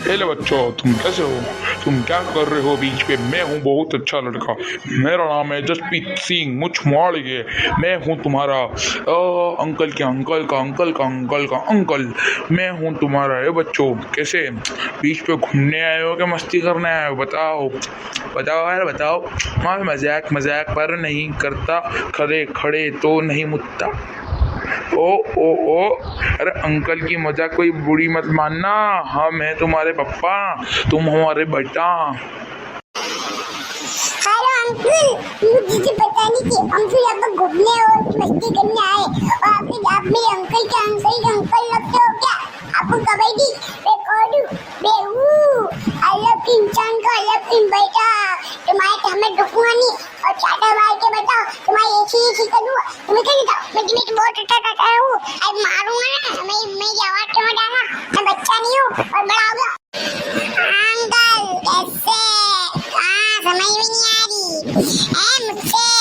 Hello बच्चों, तुम कैसे हो? तुम क्या कर रहे हो बीच पे? मैं हूँ बहुत अच्छा लड़का। मेरा नाम है जसप्रीत सिंह मुछमाड़िए। मैं हूँ तुम्हारा अंकल के अंकल का अंकल का अंकल का अंकल। मैं हूँ तुम्हारा। ये बच्चों, कैसे बीच पे घूमने आए हो क्या मस्ती करने आए हो? बताओ बताओ यार बताओ। मैं मजाक मजाक पर नहीं करता, खड़े खड़े तो नहीं मुझता। ओ अरे अंकल की मजाक कोई बुरी मत मानना। हम हैं तुम्हारे पप्पा, तुम हमारे बेटा। हेलो अंकल, मुझे पता नहीं कि हम फिर यहाँ पर घूमने और मस्ती करने आए और आप मेरे अंकल के अंकल लगते हो क्या? आपको कबड्डी बेकोडू बेहू अलग इंसान का अलग बेटा तुम्हारे हमें दुखुआ नहीं और चाटा मार के बताओ तुम्हारी ऐसी करूँ तुम्हें क्या बताओ? मैं तुम्हें बहुत अच्छा करता हूँ, अब मारूंगा ना। मैं मेरी आवाज क्यों डाला? मैं बच्चा नहीं हूँ और बड़ा हो गया। अंकल कैसे? समझ में नहीं आ रही है मुझसे।